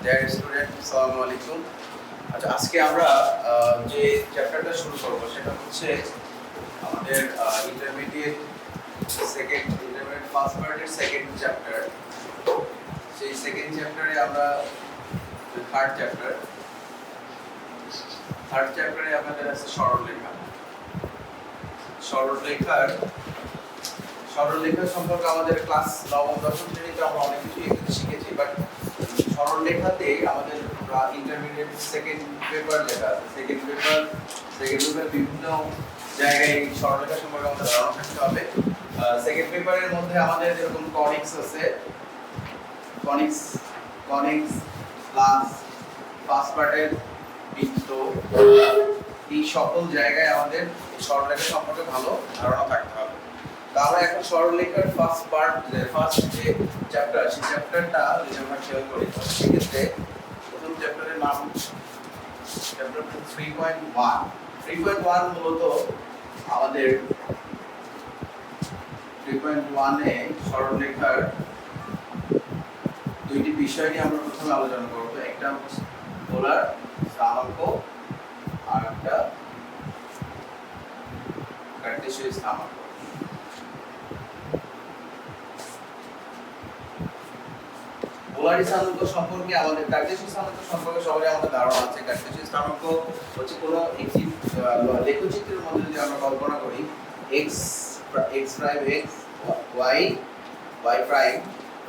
Dear student, আসসালামু আলাইকুম। আচ্ছা, আজকে আমরা যে চ্যাপ্টারটা শুরু করব সেটা হচ্ছে আমাদের ইন্টারমিডিয়েট ফার্স্ট পার্টের সেকেন্ড চ্যাপ্টার। সেই সেকেন্ড চ্যাপ্টারে আমরা থার্ড চ্যাপ্টারে আমাদের আছে সরলরেখা। সরলরেখা সম্পর্কে আমাদের ক্লাস নবম দশম শ্রেণীতে আমরা অনেক কিছু শিখেছি, বাট সরলরেখাতে আমাদের ইন্টারমিডিয়েট সেকেন্ড পেপার যেটা আছে, সেকেন্ড পেপার বিভিন্ন জায়গায় সরলরেখা সম্পর্কে আমাদের ধারণা থাকতে হবে। সেকেন্ড পেপারের মধ্যে আমাদের যেরকম কনিক্স আছে, কনিক্স প্লাস ফার্স্ট পার্টের বৃত্ত, এই সকল জায়গায় আমাদের সরলরেখা সম্পর্কে ভালো ধারণা থাকতে হবে। আমরা এখন সরলরেখার ফার্স্ট যে চ্যাপ্টার, সেই চ্যাপ্টারটা যদি আমরা খেয়াল করি, সেক্ষেত্রে প্রথম চ্যাপ্টারের নাম চ্যাপ্টার 3.1 মূলত আমাদের 3.1 এ সরলরেখার দুইটি বিষয় নিয়ে আমরা প্রথমে আলোচনা করব। একটা হচ্ছে পোলার স্থানাঙ্ক আর একটা কার্টেসীয় স্থানাঙ্ক। পোলার স্থানাঙ্ক সম্পর্কে আমাদের কার্টেসীয় স্থানাঙ্ক সম্পর্কে সবারই আমাদের ধারণা আছে। কার্টেসীয় স্থানাঙ্ক হচ্ছে কোনো একটি লেখচিত্রের মধ্যে যদি আমরা কল্পনা করি x prime x y prime,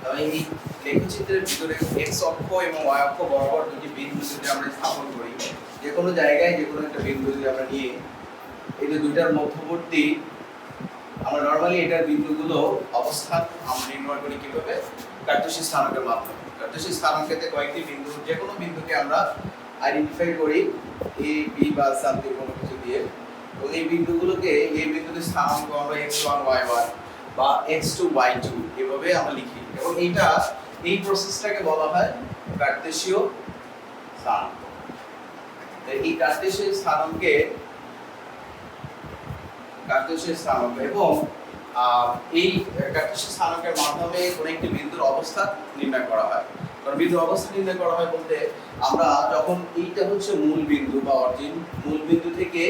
তাহলে এই লেখচিত্রের ভিতরে x অক্ষ এবং y অক্ষ বরাবর দুটি বিন্দু যদি আমরা স্থাপন করি, যে কোনো জায়গায় যে কোনো একটা বিন্দু যদি আমরা নিয়ে এই যে দুইটার মধ্যবর্তী, আমরা নরমালি এটার বিন্দুগুলো অবস্থান আমরা নির্ণয় করি কিভাবে? কার্টেসীয় স্থানাঙ্কের মাধ্যমে। কার্টেসীয় স্থানাঙ্কেতে কয়েকটি বিন্দু, যে কোনো বিন্দুকে আমরা আইডেন্টিফাই করি a b বা সামথিং কোনো কিছু দিয়ে, এবং এই বিন্দুগুলোকে, এই বিন্দুদের স্থানাঙ্ক আমরা x1 y1 বা x2 y2 এভাবে আমরা লিখি, এবং এই প্রসেসটাকে বলা হয় কার্টেসীয় স্থানাঙ্ক। এই কার্টেসীয় স্থানাঙ্ক এবং এই কার্টেসীয় স্থানাঙ্কের মাধ্যমে কোন একটি বিন্দুর অবস্থান নির্ণয় করা হয়। কারণ বিন্দুর অবস্থান নির্ণয় করা হয় বলতে আমরা যখন এইটা হচ্ছে মূল বিন্দু বা অরিজিন, মূল বিন্দু থেকে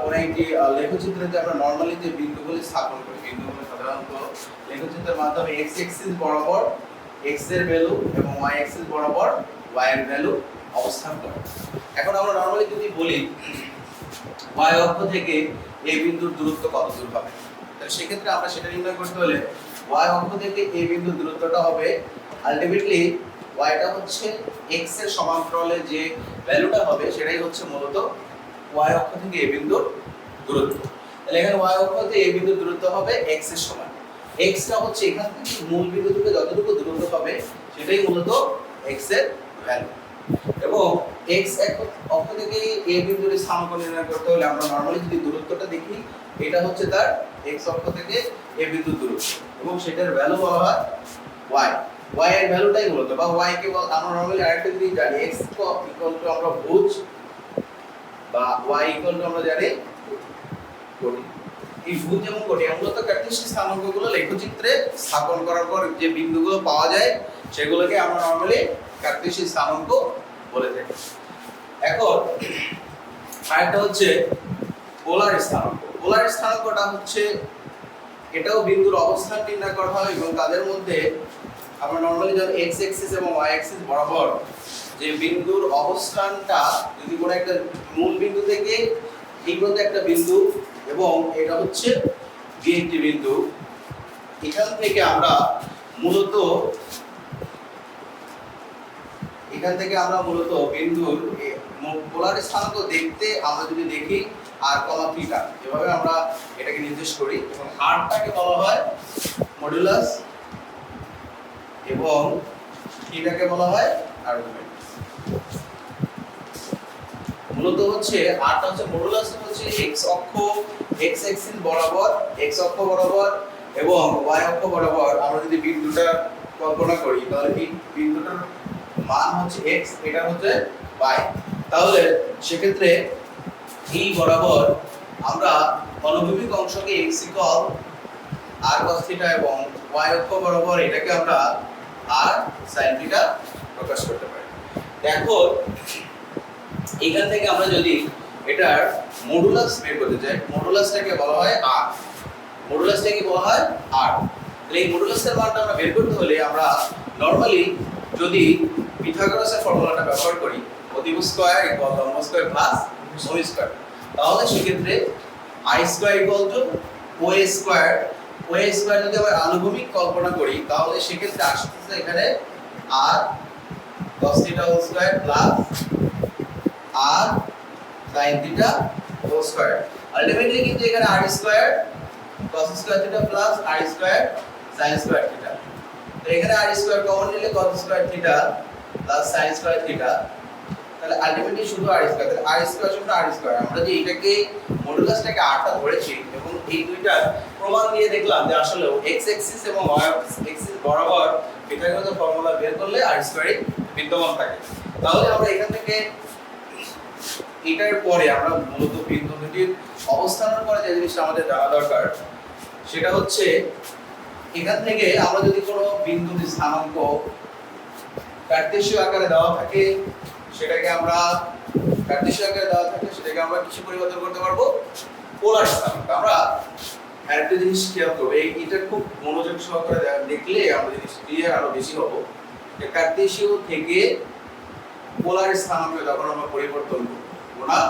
কোন একটি লেখচিত্রতে আমরা নরমালি যে বিন্দুগুলি স্থাপন করি, বিন্দুগুলো সাধারণত লেখচিত্রের মাধ্যমে x অ্যাক্সিস বরাবর x এর ভ্যালু এবং y অ্যাক্সিস বরাবর y এর ভ্যালু অবস্থান করে। এখন আমরা নরমালি যদি বলি y অক্ষ থেকে এই বিন্দুর দূরত্ব কত দূর হবে, তাহলে সেক্ষেত্রে আমরা সেটা নির্ণয় করতে হলে y অক্ষ থেকে এই বিন্দুর দূরত্বটা হবে আলটিমেটলি y টা হচ্ছে x এর সমান্তরালে যে ভ্যালুটা হবে সেটাই হচ্ছে মূলত y অক্ষ থেকে এই বিন্দুর দূরত্ব। তাহলে এখানে y অক্ষ থেকে এই বিন্দুর দূরত্ব হবে x এর সমান। x টা হচ্ছে এখান থেকে মূল বিন্দু থেকে যতটুকু দূরত্ব হবে সেটাই মূলত x এর ভ্যালু। এবং x অক্ষ থেকে এই বিন্দুর স্থানাঙ্ক নির্ণয় করতে হলে আমরা নরমালি যদি দূরত্বটা দেখি, এটা হচ্ছে তার x অক্ষ থেকে এই বিন্দুর দূরত্ব, এবং সেটার ভ্যালু বলা হয় y এর ভ্যালুটাই মূলত, বা y কে আমরা নরমালি আরেকটা যদি জানি x ইকুয়াল টু আমরা ভুজ, বা y ইকুয়াল টু আমরা জানি কোটি। এই ভুজ এবং কোটি মূলত কার্টেসীয় স্থানাঙ্কগুলো লেখচিত্রে স্থাপন করার পর যে বিন্দুগুলো পাওয়া যায় সেগুলোকে আমরা নরমালি কার্টেসীয় স্থানাঙ্ক বলে থাকি। এখন আরেকটা হচ্ছে পোলার স্থানাঙ্ক। পোলার স্থানাঙ্কটা হচ্ছে, এটাও বিন্দুর অবস্থান নির্ণয় করা হয়, এবং তাদের মধ্যে আমরা নরমালি যখন x অ্যাক্সিস এবং y অ্যাক্সিস বরাবর যে বিন্দুর অবস্থানটা, যদি কোনো একটা মূল বিন্দু থেকে এই পর্যন্ত একটা বিন্দু এবং এটা হচ্ছে b একটি বিন্দু, এখান থেকে আমরা মূলত বিন্দুর পোলার স্থানাঙ্ক দেখতে আমরা যদি দেখি r, থিটা, এভাবে আমরা এটাকে নির্দেশ করি, এবং rটাকে বলা হয় মডুলাস এবং থিটাকে বলা হয় আর্গুমেন্ট। মূলত হচ্ছে rটা হচ্ছে মডুলাস, হচ্ছে x অ্যাক্সিস বরাবর, x অক্ষ বরাবর এবং y অক্ষ বরাবর আমরা যদি বিন্দুটা কল্পনা করি, তাহলে এই বিন্দুটার মান হচ্ছে x, এটা হচ্ছে y। তাহলে সেক্ষেত্রে এই বরাবর আমরা অনুভূমিক অংশকে x equal r cos theta এবং y অক্ষ বরাবর এটাকে আমরা r sin থিটা প্রকাশ করতে পারি। দেখো এখান থেকে আমরা যদি এটার মডুলাস বের করতে চাই, মডুলাসটাকে বলা হয় আর, মডুলাসটাকে বলা হয় আর। তাহলে এই মডুলাসের মানটা আমরা বের করতে হলে আমরা নরমালি যদি পিথাগোরাসের ফর্মুলাটা ব্যবহার করি, অতিভু স্কয়ার ইকুয়াল লম্ব স্কয়ার প্লাস সম স্কয়ার, তাহলে সেক্ষেত্রে আই স্কয়ার ইকুয়াল টু ও স্কয়ার, ও স্কয়ার যদি আমরা আনুভূমিক কল্পনা করি তাহলে সেক্ষেত্রে আসছে এখানে আর cos theta whole square plus আর sin theta whole square. Ultimately কিন্তু এখানে r square cos square theta plus r square sin square theta. তো এখানে r স্কয়ার কমন নিলে cos square theta plus sin square theta, তাহলে ultimately শুধু r square, তাহলে r square শুধু r square. আমরা যে এটাকে মডুলাসটাকে r টা ধরেছি এবং এই দুইটার প্রমাণ দিয়ে দেখলাম যে আসলে x এক্সিস এবং y এক্সিস বরাবর পিথাগোরাসের ফর্মুলা বের করলে r স্কয়ারই বিদ্যমান থাকে। তাহলে আমরা এখান থেকে এটার পরে আমরা মূলত বিন্দু দুটির অবস্থানের পরে যে জিনিসটা আমাদের জানা দরকার সেটা হচ্ছে এখান থেকে আমরা যদি কোনো বিন্দুর স্থানাঙ্ক কার্টেসীয় আকারে দেওয়া থাকে সেটাকে আমরা কিছু পরিবর্তন করতে পারবো পোলার স্থানাঙ্ক। আমরা আরেকটা জিনিস খেয়াল করব, এটা খুব মনোযোগ সহকারে দেখলে আমরা জিনিস ক্লিয়ার আরো বেশি হবে যে কার্টেসীয় থেকে পোলার স্থানাঙ্ক যখন আমরা পরিবর্তন করব, পোলার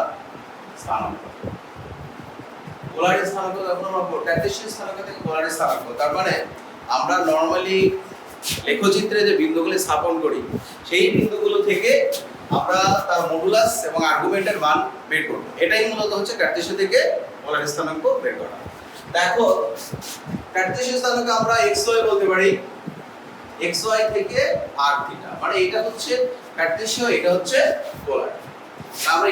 স্থানাঙ্ক যখন আমরা কার্টেসীয় স্থানাঙ্ক থেকে পোলার স্থানাঙ্ক, তার মানে আমরা নরমালি লেখচিত্রে যে বিন্দুগুলো স্থাপন করি সেই বিন্দুগুলো থেকে আমরা তার মডুলাস এবং আর্গুমেন্টের মান বের করব। এটাই মূলত হচ্ছে কার্টেসীয় থেকে পোলার স্থানাঙ্ক বের করা। দেখো কার্টেসীয় স্থানাঙ্ক আমরা xy বলতে পারি, xy থেকে r থিটা, মানে এটা হচ্ছে কার্টেসীয়, এটা হচ্ছে পোলার। আমরা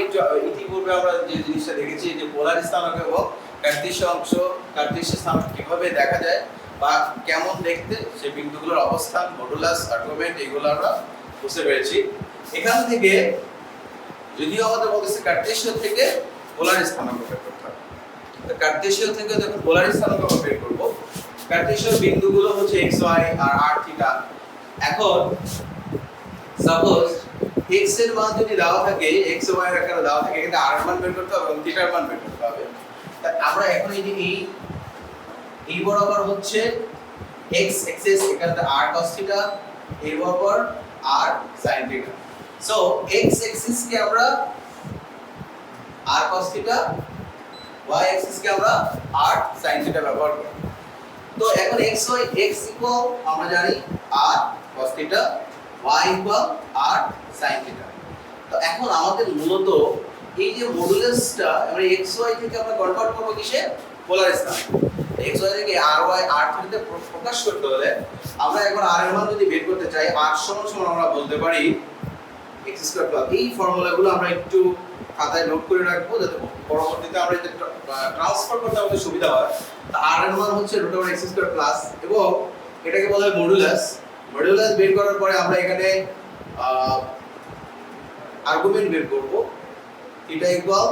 ইতিপূর্বে আমরা যে জিনিসটা দেখেছি যে পোলার স্থানাঙ্ক এবং কার্টেসীয় স্থানাঙ্ক কিভাবে দেখা যায় বা কেমন দেখতে, সেই বিন্দুগুলোর অবস্থান, মডুলাস, আর্গুমেন্ট এগুলো আমরা বুঝতে পেরেছি। এখান থেকে যদিও আমাদের বলতেছে কার্টেসীয় থেকে পোলার স্থানাঙ্ক বের করতে হবে, তো কার্টেসীয় থেকে যখন পোলার স্থানাঙ্ক আমরা বের করব, কার্টেসীয় বিন্দুগুলো হচ্ছে xy আর r থিটা। এখন সাপোজ x এর মান যদি দেওয়া থাকে, x y এর আকারে দেওয়া থাকে, এখানে r এর মান বের করতে হবে এবং থিটার মান বের করতে হবে। তাই আমরা এখন এই যে এই বরাবর হচ্ছে x এক্সিস, এখানে r cos থিটা, এই বরাবর r sin theta. So x axis কে আমরা r cos theta, y axis কে আমরা r sin থিটা ব্যবহার করি। তো এখন x ইকুয়াল আমরা জানি r cos theta, y equal r sin theta. তো এখন আমাদের মূলত এই যে মডুলাসটা আমরা xy থেকে আমরা কনভার্ট করব কিসে, পোলার স্থানাঙ্ক। xy থেকে ry r থিটাতে প্রকাশ করতে হলে আমরা এখন r এর মান যদি বের করতে চাই, r সমান আমরা বলতে পারি x2 প্লাস, এই ফর্মুলাগুলো আমরা একটু খাতায় নোট করে রাখবো যাতে পরবর্তীতে আমরা এটা ট্রান্সফার করতে আমাদের সুবিধা হয়। তো r এর মান হচ্ছে √x2 প্লাস এবং এটাকে বলা হয় মডুলাস। মডুলাস বের করার পরে আমরা এখানে আর্গুমেন্ট বের করব, এটা equal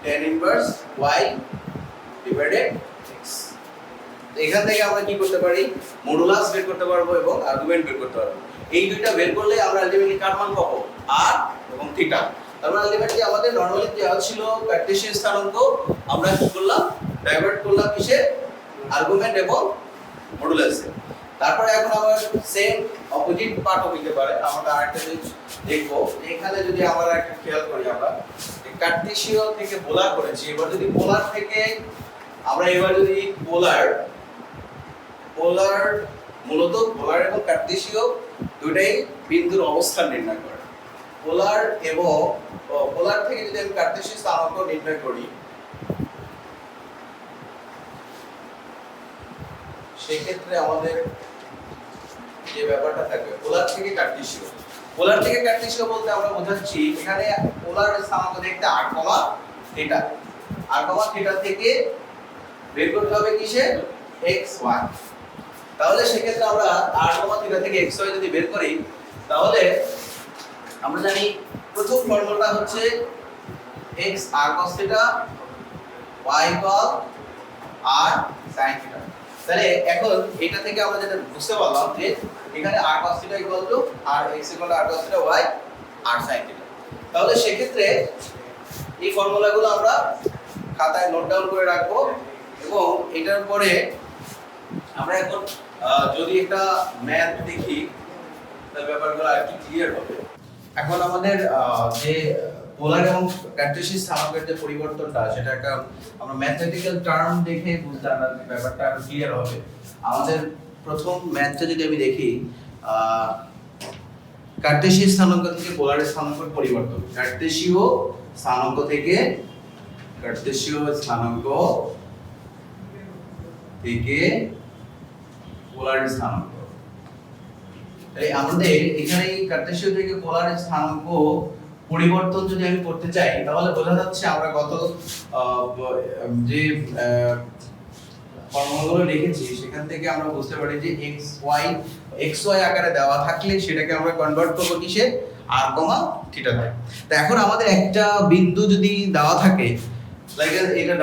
tan inverse y divided x। এখান থেকে আমরা কি করতে পারি, মডুলাস বের করতে পারবো এবং আর্গুমেন্ট বের করতে পারবো। এই দুইটা বের করলে আমরা আলটিমেটলি কার মান পাবো, r এবং থিটা। তারপর আলটিমেটলি আমাদের নরমালি দেওয়া ছিল কার্টেসীয় স্থানাঙ্ক, আমরা কি করলাম, ডাইভার্ট করলাম কিসে, আর্গুমেন্ট এবং মডুলাসে। তারপরে এখন আমরা সেম অপোজিট পার্টও হইতে পারে। আমরা আরেকটা জিনিস দেখবো, এখানে যদি আমরা একটা খেয়াল করি, আমরা কার্টেসীয় থেকে পোলার করেছি, এবার যদি পোলার থেকে আমরা যদি পোলার মূলত পোলার এবং কার্টেসীয় দুটাই বিন্দুর অবস্থান নির্ণয় করে। পোলার থেকে যদি আমি কার্টেসীয় স্থানাঙ্ক নির্ণয় করি, সেক্ষেত্রে আমাদের যে ব্যাপারটা থাকবে পোলার থেকে কার্টেসীয় বলতে আমরা বোঝাচ্ছি এখানে পোলার স্থানাঙ্ক দেখতে r, থিটা, থিটা থেকে বের করতে হবে কিসে, x y। তাহলে সেক্ষেত্রে আমরা r, থিটা থেকে x y যদি বের করি তাহলে আমরা জানি প্রথম ফর্মুলাটা হচ্ছে x r cos theta, y equal r sin theta. তাহলে এখন এটা থেকে আমরা যেটা বুঝতে পারলাম যে এখানে r cos theta equal to r, x equal to r cos theta, y r sin theta. তাহলে সেক্ষেত্রে এই ফর্মুলাগুলো আমরা খাতায় নোট ডাউন করে রাখবো এবং এটার পরে আমরা এখন যদি একটা ম্যাথ দেখি তাহলে ব্যাপারগুলো আর কি ক্লিয়ার হবে। এখন আমাদের যে পোলার এবং কার্টেসিয়ান স্থানাঙ্কের যে পরিবর্তনটা সেটা একটা আমরা ম্যাথমেটিক্যাল টার্ম দেখে বুঝতে ব্যাপারটা আরো ক্লিয়ার হবে। আমাদের প্রথম ম্যাথটা যদি আমি দেখি কার্টেসীয় স্থানাঙ্ক থেকে পোলারের স্থানাঙ্কের পরিবর্তন, কার্টেসীয় স্থানাঙ্ক থেকে পোলারের স্থানাঙ্ক। তাই আমাদের এখানে কার্টেসীয় থেকে পোলারের স্থানাঙ্ক পরিবর্তন যদি আমি করতে চাই তাহলে বোঝা যাচ্ছে আমরা গত যে ফর্মুলাগুলো লিখেছি সেখান থেকে আমরা বুঝতে পারি যে xy আকারে দেওয়া থাকলে সেটাকে আমরা কনভার্ট করব কিসে r, থিটা তে। তো এখন আমাদের একটা বিন্দু যদি দেওয়া থাকে লাইক এটা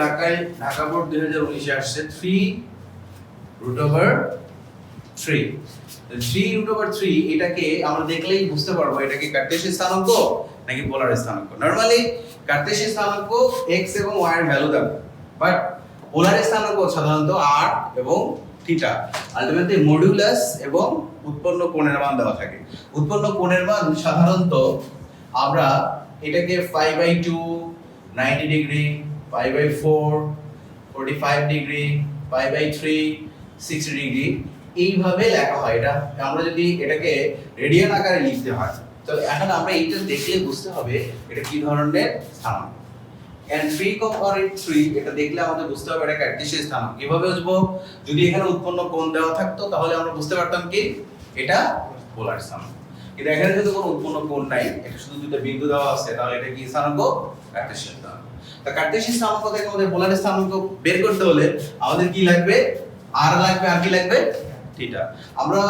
ঢাকা বোর্ড 2019 এ আসছে 3√3 এটাকে আমরা দেখলেই বুঝতে পারবো এটা কি কার্টেসীয় স্থানাঙ্ক নাকি পোলার স্থানাঙ্ক। নরমালি কার্টেসীয় স্থানাঙ্ক x এবং y এর ভ্যালু দেবে, বাট পোলার স্থানাঙ্ক সাধারণত r এবং থিটা, আলটিমেটলি মডুলাস এবং উৎপন্ন কোণের মান দেওয়া থাকে। উৎপন্ন কোণের মান সাধারণত আমরা এটাকে 5/2 90 ডিগ্রি, 5/4 45 ডিগ্রি, 5/3 60 ডিগ্রি এইভাবে লেখা হয়। এটা আমরা যদি এটাকে রেডিয়ান আকারে লিখতে হয় তাহলে এখন আমরা এইটা দেখলে বুঝতে হবে এটা কি ধরনের স্থানাঙ্ক। and 3, এটা দেখলে আমাদের বুঝতে হবে এটা কার্টেসীয় স্থানাঙ্ক। কিভাবে বুঝবো? যদি এখানে উৎপন্ন কোণ দেওয়া থাকতো তাহলে আমরা বুঝতে পারতাম কি এটা পোলার স্থানাঙ্ক। কিন্তু এখানে যেহেতু কোনো উৎপন্ন কোণ নাই, এটা শুধু দুটো বিন্দু দেওয়া আছে, তাহলে এটা কি স্থানাঙ্ক? কার্টেসীয় স্থানাঙ্ক। তো কার্টেসীয় স্থানাঙ্ক থেকে আমাদের পোলার স্থানাঙ্ক বের করতে হলে আমাদের কি লাগবে? r লাগবে, আর কি লাগবে? থিটা। আমরা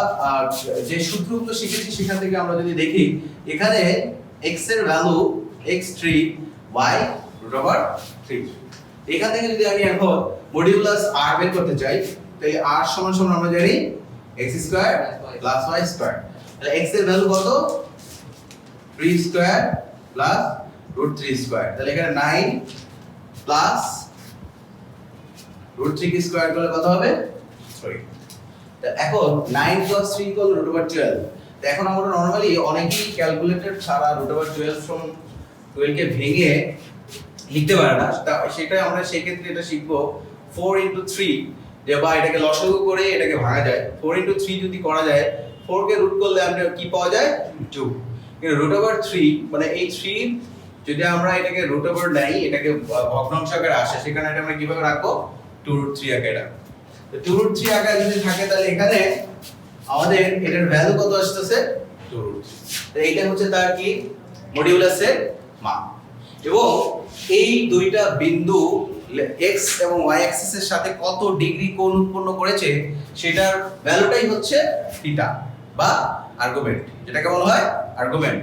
যে সূত্রগুলো শিখেছি সেখান থেকে আমরা যদি দেখি এখানে x এর ভ্যালু x3, y √3। এখান থেকে যদি আমি এখন মডিউলাস r বের করতে চাই তাহলে r সমান সমান আমরা জানি x² + y²। তাহলে x এর ভ্যালু কত? 3² + √3²। তাহলে এখানে 9 প্লাস √3 কি স্কয়ার করলে কত হবে? 3। তো এখন 9 + 3 = √12। তো এখন আমরা নরমালি অনেকেই ক্যালকুলেটর ছাড়া √12 কে ভেঙে লিখতে পারে না, সেটা আমরা সেই ক্ষেত্রে এটা শিখবো 4 × 3, যে বা এটাকে লসাগু করে এটাকে ভাঙা যায়। 4 × 3 যদি করা যায়, 4 কে রুট করলে আমরা কি পাওয়া যায়? 2। কিন্তু √3 মানে এই 3 যদি আমরা এটাকে √ নেই, এটাকে ভগ্নাংশ আকারে আসে, সেখানে এটা আমরা কিভাবে রাখবো? 2√3 আকারে রাখবো। তো 2√3 আকারে যদি থাকে তাহলে এখানে আমাদের এটার ভ্যালু কত আসতেছে? 2√3। তো এইটা হচ্ছে তার কি মডিউলাসের মান। এবং এই দুইটা বিন্দু x এবং y অ্যাক্সিসের সাথে কত ডিগ্রি কোণ উৎপন্ন করেছে সেটার ভ্যালুটাই হচ্ছে থিটা বা আর্গুমেন্ট, যেটাকে বলা হয় আর্গুমেন্ট।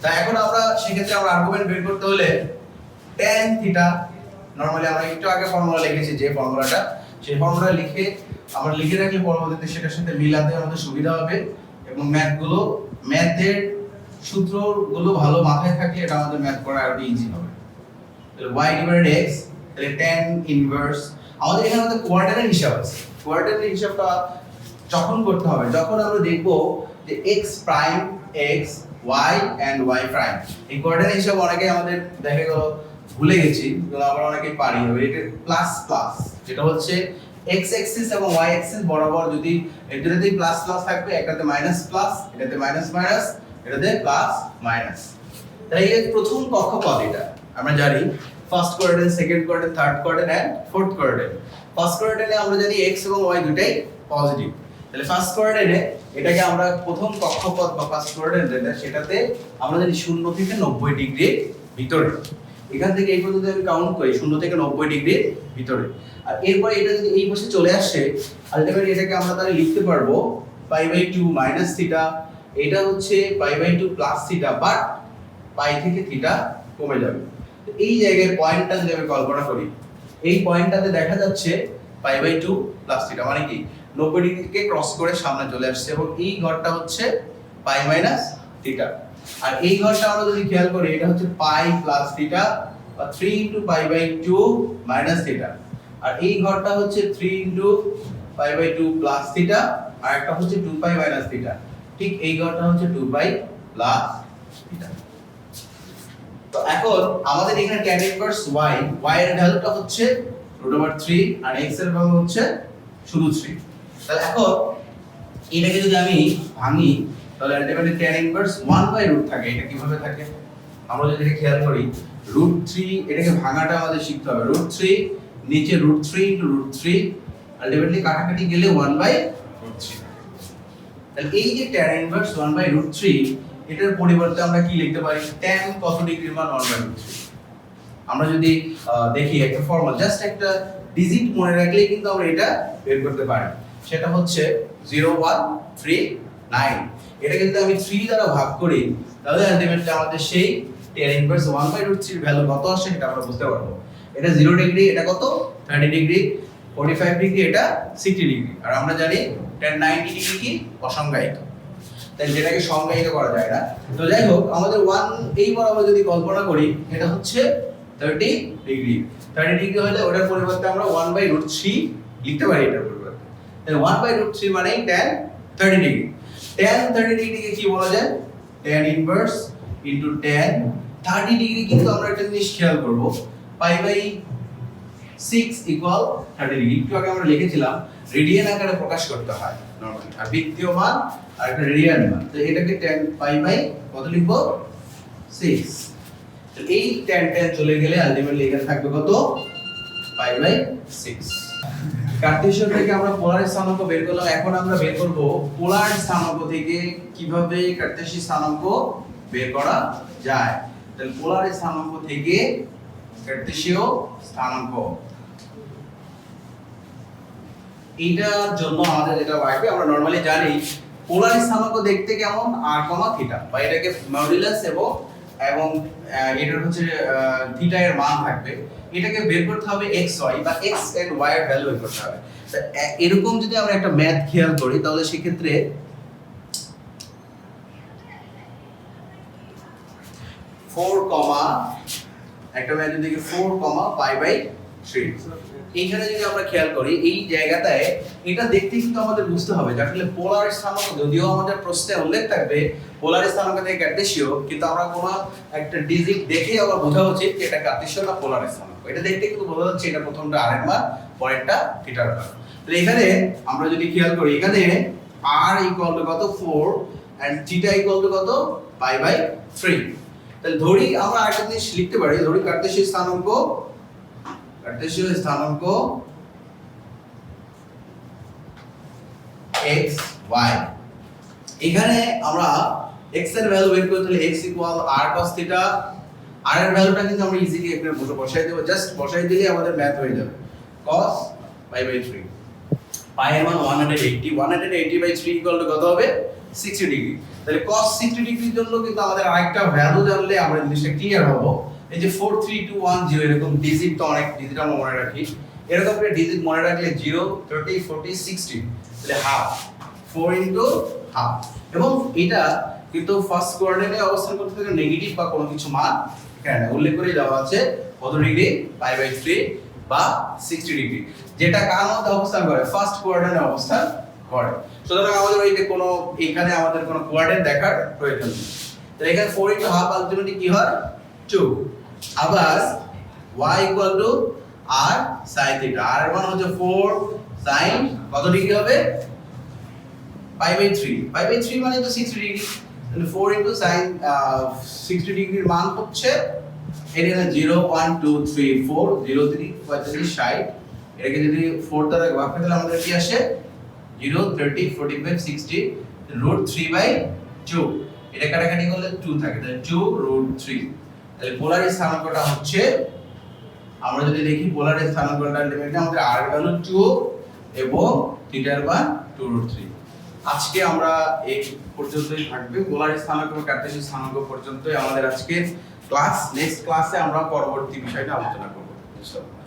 তাই এখন আমরা সেক্ষেত্রে আমরা আর্গুমেন্ট বের করতে হলে tan থিটা, নরমালি আমরা একটু আগে ফর্মুলা লিখেছি যে ফর্মুলাটা, সেই ফর্মুলা আমরা লিখে রাখলে পরবর্তীতে সেটার সাথে মিলাতে আমাদের সুবিধা হবে এবং ম্যাথের সূত্রগুলো ভালো মাথায় থাকলে এটা আমাদের ম্যাথ করা আরো ইজি হবে। তাহলে y/x, তাহলে tan ইনভার্স। আমাদের এখানে আমাদের কোয়ার্টারের হিসাব আছে। কোয়ার্টারের হিসাবটা যখন করতে হবে যখন আমরা দেখব যে x prime x, y and y prime. এই কোয়ার্টারের হিসাব অনেকে আমাদের দেখা গেল ভুলে গেছি, কিন্তু আমরা অনেকেই পারি। এটা প্লাস প্লাস, যেটা হচ্ছে x অ্যাক্সিস এবং y অ্যাক্সিস বরাবর যদি এটাতেই প্লাস প্লাস থাকবে, একটাতে মাইনাস প্লাস, এটাতে মাইনাস মাইনাস, এটাতে প্লাস মাইনাস। তাই এর প্রথম কক্ষপথ এটা আমরা জানি first quadrant, second quadrant, third quadrant and fourth quadrant. First কোয়াড্রেন্টে আমরা জানি x এবং y দুটাই পজিটিভ। তাহলে ফার্স্ট কোয়াড্রেন্টে এটাকে আমরা প্রথম কক্ষপথ বা ফার্স্ট কোয়াড্রেন্ট যেটা, সেটাতে আমরা জানি 0 থেকে 90 ডিগ্রির ভিতরে। এখান থেকে এই পর্যন্ত আমি কাউন্ট করি 0 থেকে 90 ডিগ্রির ভিতরে। আর এরপর এটা যদি এই পাশে চলে আসে, আলটিমেটলি এটাকে আমরা তাহলে লিখতে পারবো π/2 - থিটা। এটা হচ্ছে π/2 + থিটা, বাট পাই থেকে থিটা কমে যাবে। তো এই জায়গায় পয়েন্টটা যদি আমি কল্পনা করি, এই পয়েন্টটাতে দেখা যাচ্ছে π/2 + থিটা, মানে কি 90 ডিগ্রিকে ক্রস করে সামনে চলে আসছে এবং এই ঘরটা হচ্ছে π - থিটা। আর এই ঘরটা আমরা যদি খেয়াল করি এটা হচ্ছে পাই প্লাস থিটা বা 3 into pi by 2 minus theta. আর এই ঘরটা হচ্ছে 3 into pi by 2 plus theta আর একটা হচ্ছে 2 পাই মাইনাস থিটা। ঠিক এই ঘরটা হচ্ছে 2 পাই প্লাস থিটা। তো এখন আমাদের এখানে tan ইনভার্স y এর ভ্যালুটা হচ্ছে √3 আর x এর ভ্যালু হচ্ছে শুধু 3। তাহলে এখন এটাকে যদি আমি ভাঙি তাহলে আলটিমেটলি tan ইনভার্স 1/√, থাকে। এটা কিভাবে থাকে আমরা যদি এটা খেয়াল করি √3 এটাকে ভাঙাটা আমাদের শিখতে হবে। √3 নিচে √3 ইনটু √3 আলটিমেটলি কাটাকাটি গেলে 1/√3। তাহলে এই যে tan ইনভার্স 1/√3 এটার পরিবর্তে আমরা কি লিখতে পারি tan কত ডিগ্রির মান 1/√3। আমরা যদি দেখি একটা ফর্মুলা জাস্ট একটা ডিজিট মনে রাখলেই কিন্তু আমরা এটা বের করতে পারি। সেটা হচ্ছে 0139। এটা কিন্তু আমি 3 দ্বারা ভাগ করি তাহলে আলটিমেটলি আমাদের সেই tan ইনভার্স 1/√3 এর ভ্যালু কত আসে এটা আমরা বুঝতে পারবো। এটা 0 ডিগ্রি, এটা কত 30 ডিগ্রি, 45 ডিগ্রি, এটা 60 ডিগ্রি। আর আমরা জানি tan 90 ডিগ্রি কি অসংজ্ঞায়িত, তাই যেটাকে সংজ্ঞায়িত করা যায় না। তো যাই হোক আমাদের 1 এই বরাবর যদি কল্পনা করি এটা হচ্ছে 30 ডিগ্রি। 30 ডিগ্রি হলে ওটার পরিবর্তে আমরা 1/√3 লিখতে পারি এটার পরিবর্তে। তাহলে 1/√3 মানে tan 30 ডিগ্রি। tan 30 ডিগ্রিকে কি বলা যায় tan inverse into tan 30 degree. কিন্তু আমরা একটা জিনিস খেয়াল করব পাই বাই 6 ইকুয়াল 30 ডিগ্রি। একটু আগে আমরা লিখেছিলাম রেডিয়ান আকারে প্রকাশ করতে হয় নরমালি, আর বৃত্তীয় মান আর একটা রেডিয়ান মান। তো এটাকে tan পাই বাই কত লিখব 6। তো এই tan চলে গেলে আলটিমেটলি এখানে থাকবে কত পাই বাই 6। কার্টেসীয় থেকে আমরা পোলার স্থানাঙ্ক বের করলাম। এখন আমরা বের করব পোলার স্থানাঙ্ক থেকে কিভাবে কার্টেসীয় স্থানাঙ্ক বের করা যায়। তাহলে পোলার স্থানাঙ্ক থেকে কার্টেসীয় স্থানাঙ্ক, এটার জন্য আমাদের যেটা লাগবে আমরা নরমালি জানি পোলার স্থানাঙ্ক দেখতে কেমন r, থিটা, বা এটাকে মডুলাস এবং এটার হচ্ছে থিটা এর মান থাকবে। এটাকে বের করতে হবে x y বা x and y এর ভ্যালু বের করতে হবে। তো এরকম যদি আমরা একটা ম্যাথ খেয়াল করি তাহলে সেই ক্ষেত্রে 4, একটা ম্যাথ যদি 4, পাই বাই 3 এইখানে যদি আমরা খেয়াল করি এই জায়গাটায় এটা দেখতে কিন্তু আমাদের বুঝতে হবে যে আসলে পোলার স্থানাঙ্ক, যদিও আমাদের প্রশ্নে উল্লেখ থাকবে পোলার স্থানাঙ্ক থেকে কার্টেসীয়, কিন্তু আমরা কোনো একটা ডিজিট দেখে আবার বোঝা উচিত যে এটা কার্টেসীয় না পোলার স্থানাঙ্ক। এটা দেখতে কিন্তু বোঝা যাচ্ছে এটা প্রথমটা r এর মান, পরেরটা থিটার মান। তাহলে এখানে আমরা যদি খেয়াল করি এখানে r ইকুয়াল টু কত 4 এন্ড থিটা ইকুয়াল টু কত পাই বাই 3। তাহলে ধরি আমরা আরেকটা জিনিস লিখতে পারি, ধরি কার্টেসীয় স্থানাঙ্ক x y। এখানে আমরা x এর ভ্যালু বের করতে হলে x equal r cos theta. r এর ভ্যালুটা কিন্তু আমরা ইজিলি এখানে বসাই দেব, জাস্ট বসাই দিলে আমাদের ম্যাথ হয়ে যাবে cos পাই বাই 3। পাই এর মান 180 বাই 3 ইকুয়াল টু কত হবে 60 ডিগ্রি। তাহলে cos 60 ডিগ্রির জন্য কিন্তু আমাদের আরেকটা ভ্যালু জানলে আমরা জিনিসটা ক্লিয়ার হবে। এই যে 43210 এরকম ডিজিট, তো অনেক ডিজিট আমরা মনে রাখি, এরকম করে ডিজিট মনে রাখলে 0 30 40 60, তাহলে হাফ 4 ইনটু হাফ। এবং এটা কিন্তু ফার্স্ট কোঅর্ডিনেটে অবস্থান করতে থাকে নেগেটিভ বা কোনো কিছু মান এখানে উল্লেখ করে দেওয়া আছে কত ডিগ্রি পাই বাই 3 বা 60 ডিগ্রি, যেটা কার মধ্যে অবস্থান করে ফার্স্ট কোঅর্ডিনেটে অবস্থান করে। সুতরাং আমাদের ওই যে কোনো এখানে আমাদের কোনো কোঅর্ডিনেট দেখার প্রয়োজন নেই। তাহলে এখানে 4 ইনটু হাফ আলটিমেটলি কি হয় 2। আবার y equal to r sin theta, r এর মান হচ্ছে 4 sin কত ডিগ্রি হবে পাই বাই 3। পাই বাই 3 মানে তো 60 ডিগ্রি। তাহলে 4 ইনটু sin 60 ডিগ্রির মান হচ্ছে এখানে 0 1 2 3 4 0 3 45 60। এটাকে যদি 4 দ্বারা ভাগ করি তাহলে আমাদের কি আসে 0 30 45 60 √3/2। এটা কাটাকাটি করলে 2 থাকে, তাহলে 2√3। তাহলে পোলার স্থানাঙ্কটা হচ্ছে, আমরা যদি দেখি পোলার স্থানাঙ্কটা আলটিমেটলি আমাদের r এর ভ্যালু 2 এবং থিটার মান 2√3। আজকে আমরা এই পর্যন্তই থাকবে পোলার স্থানাঙ্ক এবং কার্টেসীয় স্থানাঙ্ক পর্যন্তই আমাদের আজকের ক্লাস। নেক্সট ক্লাসে আমরা পরবর্তী বিষয়টা আলোচনা করব ইনশাআল্লাহ।